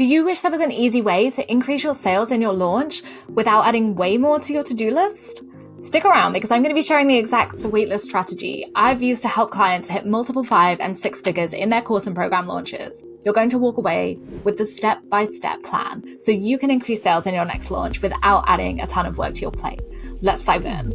Do you wish there was an easy way to increase your sales in your launch without adding way more to your to-do list? Stick around because I'm going to be sharing the exact waitlist strategy I've used to help clients hit multiple 5 and 6 figures in their course and program launches. You're going to walk away with the step-by-step plan so you can increase sales in your next launch without adding a ton of work to your plate. Let's dive in.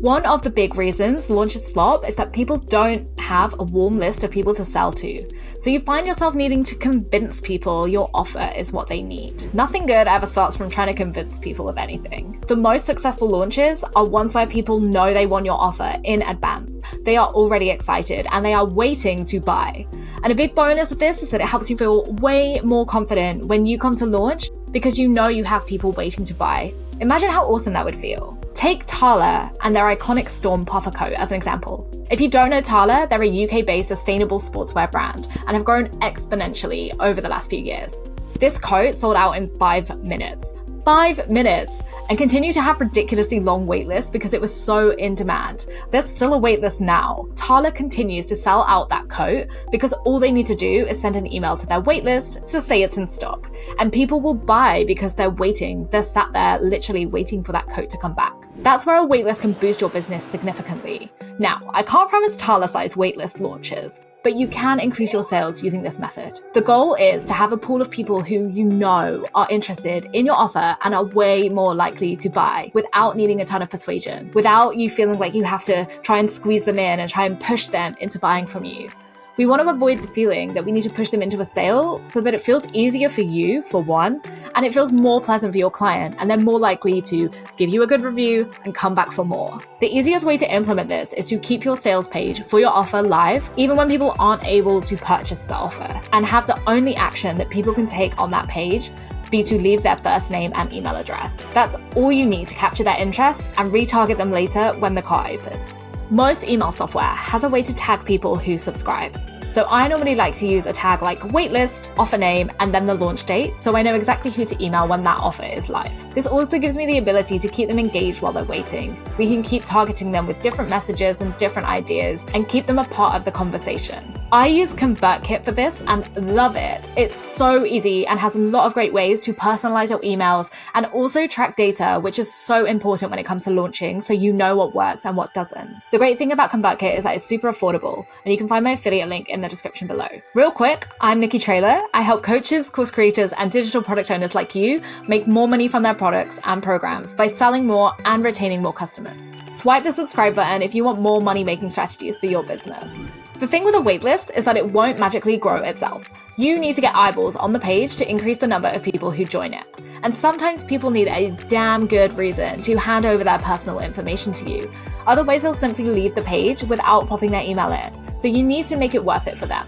One of the big reasons launches flop is that people don't have a warm list of people to sell to. So you find yourself needing to convince people your offer is what they need. Nothing good ever starts from trying to convince people of anything. The most successful launches are ones where people know they want your offer in advance. They are already excited and they are waiting to buy. And a big bonus of this is that it helps you feel way more confident when you come to launch because you know you have people waiting to buy. Imagine how awesome that would feel. Take Tala and their iconic Storm puffer coat as an example. If you don't know Tala, they're a UK-based sustainable sportswear brand and have grown exponentially over the last few years. This coat sold out in 5 minutes. 5 minutes, and continue to have ridiculously long waitlists because it was so in demand. There's still a waitlist now. Tala continues to sell out that coat because all they need to do is send an email to their waitlist to say it's in stock. And people will buy because they're waiting. They're sat there literally waiting for that coat to come back. That's where a waitlist can boost your business significantly. Now, I can't promise Tala-sized waitlist launches, but you can increase your sales using this method. The goal is to have a pool of people who you know are interested in your offer and are way more likely to buy without needing a ton of persuasion, without you feeling like you have to try and squeeze them in and try and push them into buying from you. We want to avoid the feeling that we need to push them into a sale so that it feels easier for you, for one, and it feels more pleasant for your client, and they're more likely to give you a good review and come back for more. The easiest way to implement this is to keep your sales page for your offer live, even when people aren't able to purchase the offer, and have the only action that people can take on that page be to leave their first name and email address. That's all you need to capture their interest and retarget them later when the cart opens. Most email software has a way to tag people who subscribe. So I normally like to use a tag like waitlist, offer name, and then the launch date, so I know exactly who to email when that offer is live. This also gives me the ability to keep them engaged while they're waiting. We can keep targeting them with different messages and different ideas and keep them a part of the conversation. I use ConvertKit for this and love it. It's so easy and has a lot of great ways to personalize your emails and also track data, which is so important when it comes to launching, so you know what works and what doesn't. The great thing about ConvertKit is that it's super affordable, and you can find my affiliate link in the description below. Real quick, I'm Nikki Traylor. I help coaches, course creators, and digital product owners like you make more money from their products and programs by selling more and retaining more customers. Swipe the subscribe button if you want more money-making strategies for your business. The thing with a waitlist is that it won't magically grow itself. You need to get eyeballs on the page to increase the number of people who join it. And sometimes people need a damn good reason to hand over their personal information to you. Otherwise, they'll simply leave the page without popping their email in. So you need to make it worth it for them.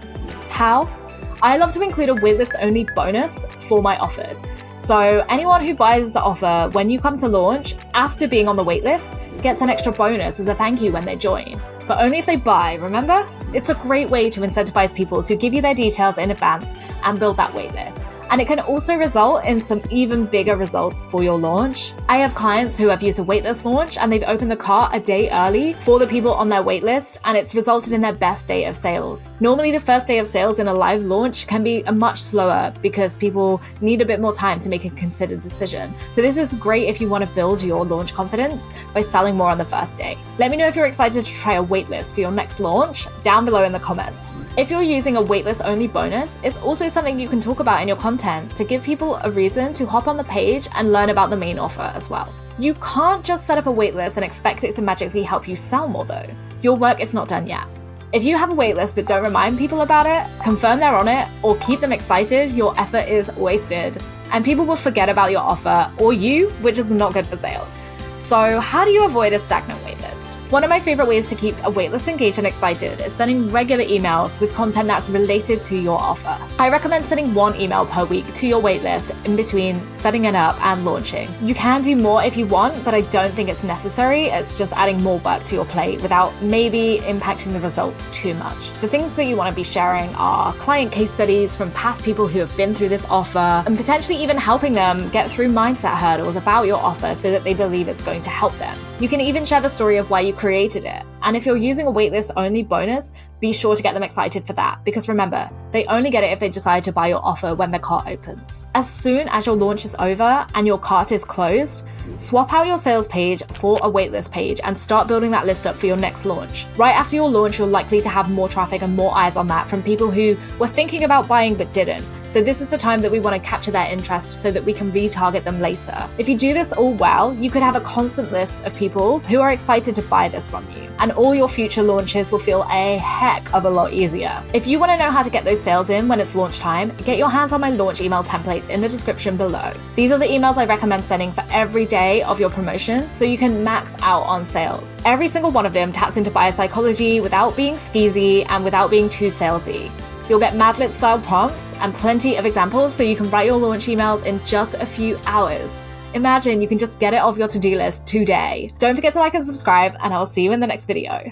How? I love to include a waitlist-only bonus for my offers. So anyone who buys the offer when you come to launch after being on the waitlist gets an extra bonus as a thank you when they join. But only if they buy, remember? It's a great way to incentivize people to give you their details in advance and build that waitlist. And it can also result in some even bigger results for your launch. I have clients who have used a waitlist launch and they've opened the cart a day early for the people on their waitlist, and it's resulted in their best day of sales. Normally, the first day of sales in a live launch can be much slower because people need a bit more time to make a considered decision. So this is great if you want to build your launch confidence by selling more on the first day. Let me know if you're excited to try a waitlist for your next launch down below in the comments. If you're using a waitlist only bonus, it's also something you can talk about in your content to give people a reason to hop on the page and learn about the main offer as well. You can't just set up a waitlist and expect it to magically help you sell more though. Your work is not done yet. If you have a waitlist but don't remind people about it, confirm they're on it, or keep them excited, your effort is wasted. And people will forget about your offer or you, which is not good for sales. So how do you avoid a stagnant waitlist? One of my favorite ways to keep a waitlist engaged and excited is sending regular emails with content that's related to your offer. I recommend sending 1 email per week to your waitlist in between setting it up and launching. You can do more if you want, but I don't think it's necessary. It's just adding more work to your plate without maybe impacting the results too much. The things that you want to be sharing are client case studies from past people who have been through this offer, and potentially even helping them get through mindset hurdles about your offer so that they believe it's going to help them. You can even share the story of why you created it. And if you're using a waitlist only bonus, be sure to get them excited for that, because remember, they only get it if they decide to buy your offer when their cart opens. As soon as your launch is over and your cart is closed, swap out your sales page for a waitlist page and start building that list up for your next launch. Right after your launch, you're likely to have more traffic and more eyes on that from people who were thinking about buying but didn't. So this is the time that we want to capture their interest so that we can retarget them later. If you do this all well, you could have a constant list of people who are excited to buy this from you, and all your future launches will feel a heck of a lot easier. If you want to know how to get those sales in when it's launch time, get your hands on my launch email templates in the description below. These are the emails I recommend sending for every day of your promotion so you can max out on sales. Every single one of them taps into buyer psychology without being skeezy and without being too salesy. You'll get Mad Lib style prompts and plenty of examples so you can write your launch emails in just a few hours. Imagine you can just get it off your to-do list today. Don't forget to like and subscribe, and I'll see you in the next video.